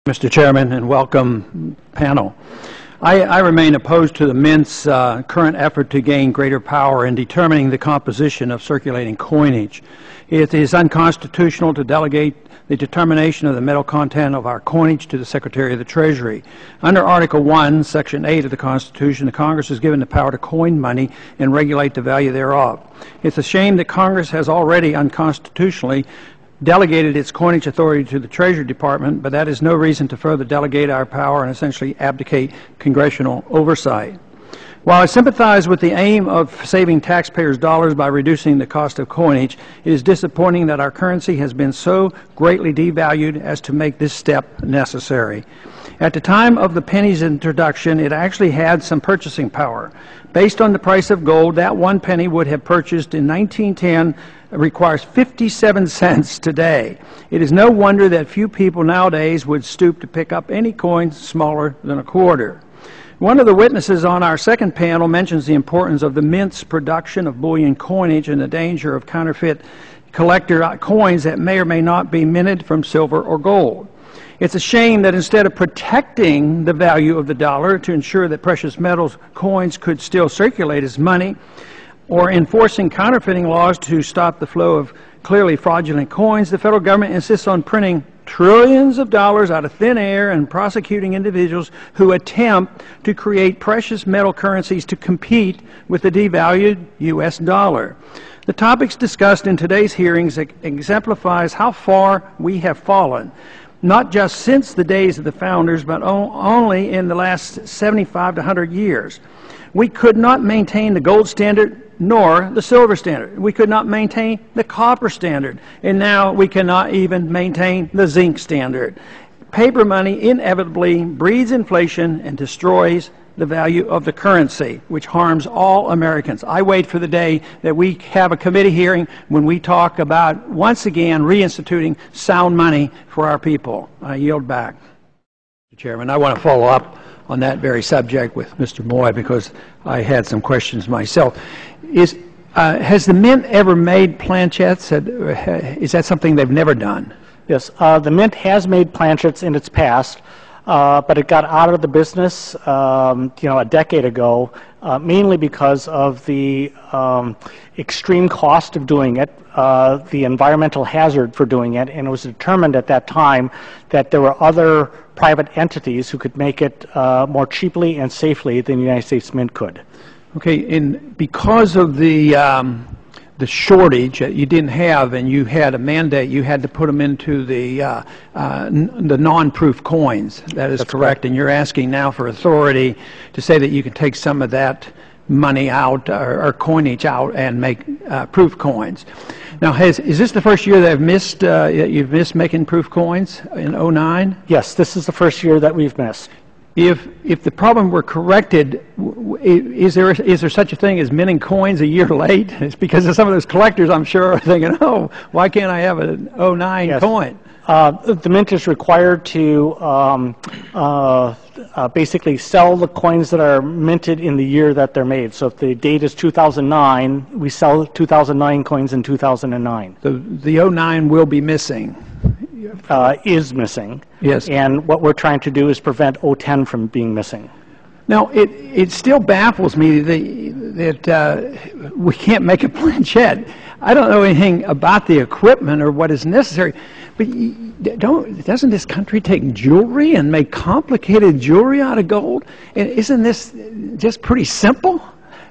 Mr. Chairman, and welcome panel. I remain opposed to the Mint's current effort to gain greater power in determining the composition of circulating coinage. It is unconstitutional to delegate the determination of the metal content of our coinage to the Secretary of the Treasury. Under Article 1, Section 8 of the Constitution, the Congress is given the power to coin money and regulate the value thereof. It's a shame that Congress has already unconstitutionally delegated its coinage authority to the Treasury Department, but that is no reason to further delegate our power and essentially abdicate congressional oversight. While I sympathize with the aim of saving taxpayers' dollars by reducing the cost of coinage, it is disappointing that our currency has been so greatly devalued as to make this step necessary. At the time of the penny's introduction, it actually had some purchasing power. Based on the price of gold, that 1 penny would have purchased in 1910 requires 57 cents today. It is no wonder that few people nowadays would stoop to pick up any coin smaller than a quarter. One of the witnesses on our second panel mentions the importance of the Mint's production of bullion coinage and the danger of counterfeit collector coins that may or may not be minted from silver or gold. It's a shame that instead of protecting the value of the dollar to ensure that precious metals coins could still circulate as money, or enforcing counterfeiting laws to stop the flow of clearly fraudulent coins, the federal government insists on printing trillions of dollars out of thin air and prosecuting individuals who attempt to create precious metal currencies to compete with the devalued U.S. dollar. The topics discussed in today's hearings exemplifies how far we have fallen, not just since the days of the founders, but only in the last 75 to 100 years. We could not maintain the gold standard nor the silver standard. We could not maintain the copper standard, and now we cannot even maintain the zinc standard. Paper money inevitably breeds inflation and destroys the value of the currency, which harms all Americans. I wait for the day that we have a committee hearing when we talk about, once again, reinstituting sound money for our people. I yield back. Mr. Chairman, I want to follow up on that very subject with Mr. Moy because I had some questions myself. Has the Mint ever made planchettes? Is that something they've never done? Yes, the Mint has made planchettes in its past, but it got out of the business, a decade ago, mainly because of the extreme cost of doing it, the environmental hazard for doing it, and it was determined at that time that there were other private entities who could make it more cheaply and safely than the United States Mint could. Okay, and because of the shortage that you didn't have, and you had a mandate, you had to put them into the non-proof coins. That is correct. And you're asking now for authority to say that you can take some of that money out or coinage out and make proof coins. Now, is this the first year that you've missed making proof coins in '09? Yes, this is the first year that we've missed. If the problem were corrected, is there such a thing as minting coins a year late? It's because of some of those collectors, I'm sure, are thinking, oh, why can't I have an '09 coin? The Mint is required to basically sell the coins that are minted in the year that they're made. So if the date is 2009, we sell 2009 coins in 2009. The '09 will be missing. Is missing. Yes. And what we're trying to do is prevent '10 from being missing. Now, it still baffles me that we can't make a planchette. I don't know anything about the equipment or what is necessary, but doesn't this country take jewelry and make complicated jewelry out of gold? And isn't this just pretty simple?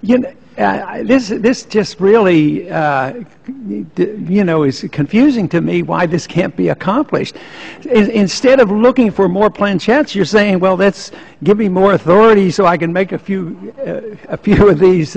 This just really, is confusing to me why this can't be accomplished. Instead of looking for more planchettes, you're saying, well, let's give me more authority so I can make a few of these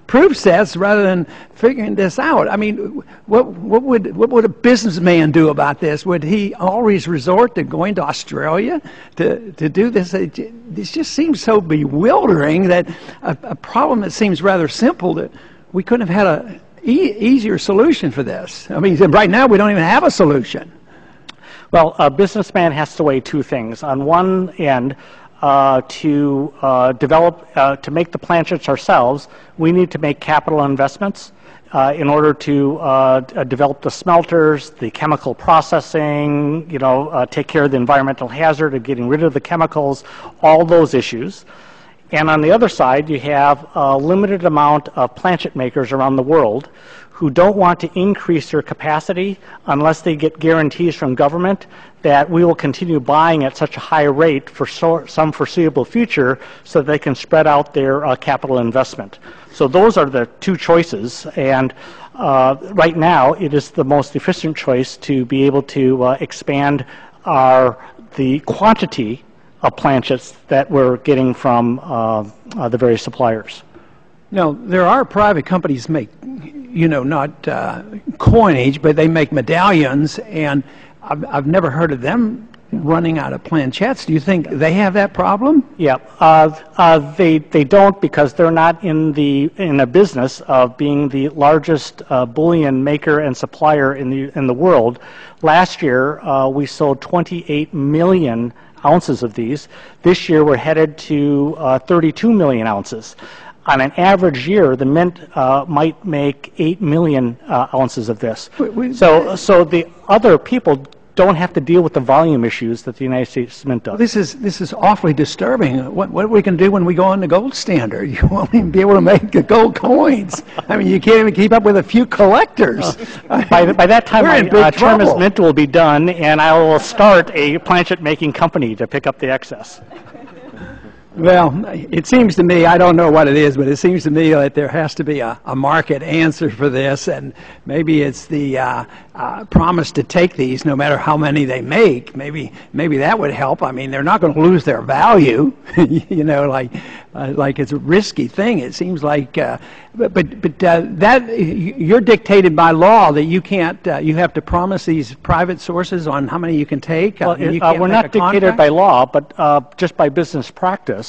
proof sets rather than figuring this out. I mean, what would a businessman do about this? Would he always resort to going to Australia to do this? This just seems so bewildering that a problem that seems rather simple that we couldn't have had an easier solution for this. I mean, right now we don't even have a solution. Well, a businessman has to weigh two things. On one end, to make the planchets ourselves, we need to make capital investments. in order to develop the smelters, the chemical processing, take care of the environmental hazard of getting rid of the chemicals, all those issues. And on the other side, you have a limited amount of planchet makers around the world who don't want to increase their capacity unless they get guarantees from government that we will continue buying at such a high rate for some foreseeable future so they can spread out their capital investment. So those are the two choices, and right now it is the most efficient choice to be able to expand the quantity of planchets that we're getting from the various suppliers. Now, there are private companies make, not coinage, but they make medallions, and I've never heard of them running out of planchettes. Do you think they have that problem? Yeah, they don't, because they're not in a business of being the largest bullion maker and supplier in the world. Last year, we sold 28 million ounces of these. This year, we're headed to 32 million ounces. On an average year, the Mint might make 8 million ounces of this. So the other people don't have to deal with the volume issues that the United States Mint does. This is awfully disturbing. What we can do when we go on the gold standard? You won't even be able to make the gold coins. I mean, you can't even keep up with a few collectors. By that time, my term as Mint will be done, and I will start a planchet making company to pick up the excess. Well, it seems to me, I don't know what it is, but it seems to me that there has to be a market answer for this, and maybe it's the promise to take these no matter how many they make. Maybe that would help. I mean, they're not going to lose their value, like it's a risky thing. It seems like, that you're dictated by law that you can't. You have to promise these private sources on how many you can take. Well, we're not dictated by law, but just by business practice.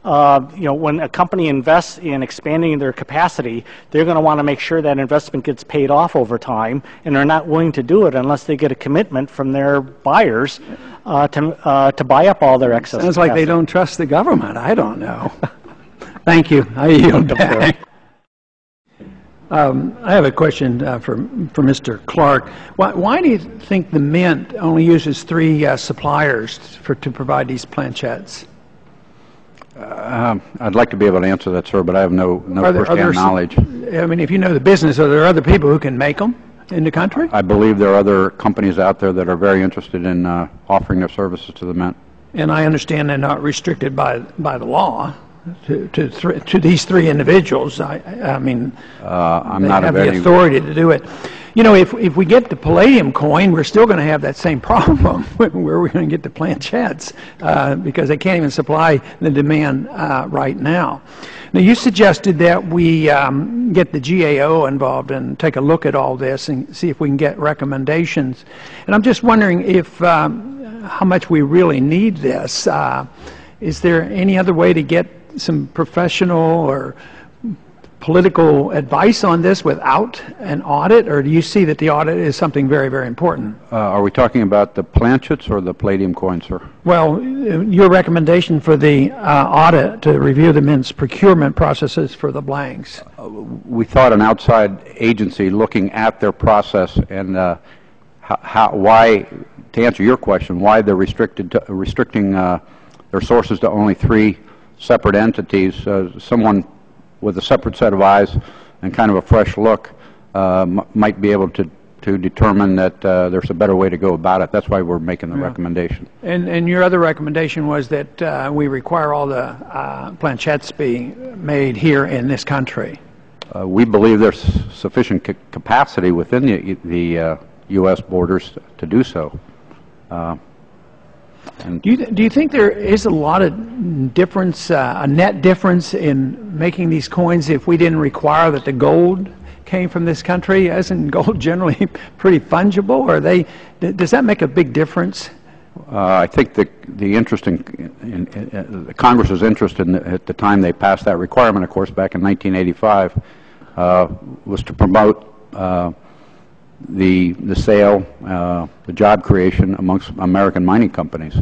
When a company invests in expanding their capacity, they're going to want to make sure that investment gets paid off over time, and they're not willing to do it unless they get a commitment from their buyers to buy up all their excess Sounds capacity. Like they don't trust the government. I don't know. Thank you. I yield back. I have a question for Mr. Clark. Why do you think the Mint only uses 3 suppliers to provide these planchettes? I'd like to be able to answer that, sir, but I have no first-hand knowledge. I mean, if you know the business, are there other people who can make them in the country? I believe there are other companies out there that are very interested in offering their services to the Mint. And I understand they're not restricted by the law to these 3 individuals. I mean, they have the authority to do it. If we get the palladium coin, we're still going to have that same problem where we're going to get the planchettes because they can't even supply the demand right now. Now, you suggested that we get the GAO involved and take a look at all this and see if we can get recommendations. And I'm just wondering how much we really need this. Is there any other way to get some professional or political advice on this without an audit, or do you see that the audit is something very, very important? Are we talking about the planchets or the palladium coins, sir? Well, your recommendation for the audit to review the Mint's procurement processes for the blanks. We thought an outside agency looking at their process and why, to answer your question, why they're restricting their sources to only 3 separate entities. Someone with a separate set of eyes and kind of a fresh look might be able to determine that there's a better way to go about it. That's why we're making the recommendation. And your other recommendation was that we require all the planchettes be made here in this country. We believe there's sufficient capacity within the U.S. borders to do so. Do you think there is a lot of difference, a net difference in making these coins if we didn't require that the gold came from this country? Isn't gold generally pretty fungible? Or does that make a big difference? I think the interest in Congress's interest at the time they passed that requirement, of course, back in 1985, was to promote the sale, the job creation amongst American mining companies,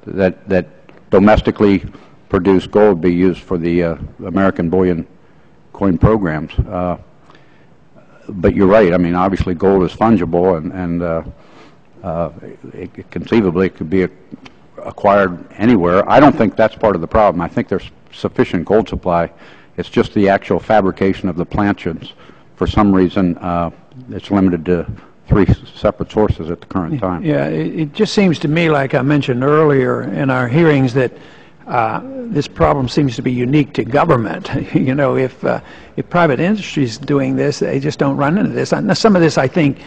that domestically produced gold be used for the American bullion coin programs. but you're right. I mean, obviously, gold is fungible, and conceivably it could be acquired anywhere. I don't think that's part of the problem. I think there's sufficient gold supply. It's just the actual fabrication of the planchets. For some reason, it's limited to 3 separate sources at the current time. Yeah, it just seems to me, like I mentioned earlier in our hearings, that this problem seems to be unique to government. You know, if private industry is doing this, they just don't run into this. Now, some of this, I think,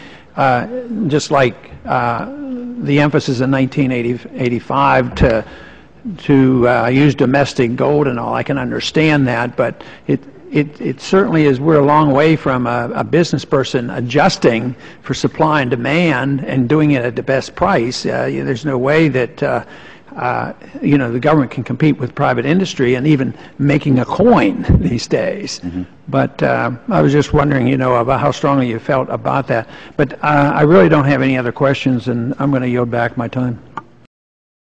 just like the emphasis in 1985 to use domestic gold and all, I can understand that, but it certainly is, we're a long way from a business person adjusting for supply and demand and doing it at the best price. There's no way that you know, the government can compete with private industry and even making a coin these days. Mm-hmm. But I was just wondering, you know, about how strongly you felt about that. But I really don't have any other questions, and I'm going to yield back my time.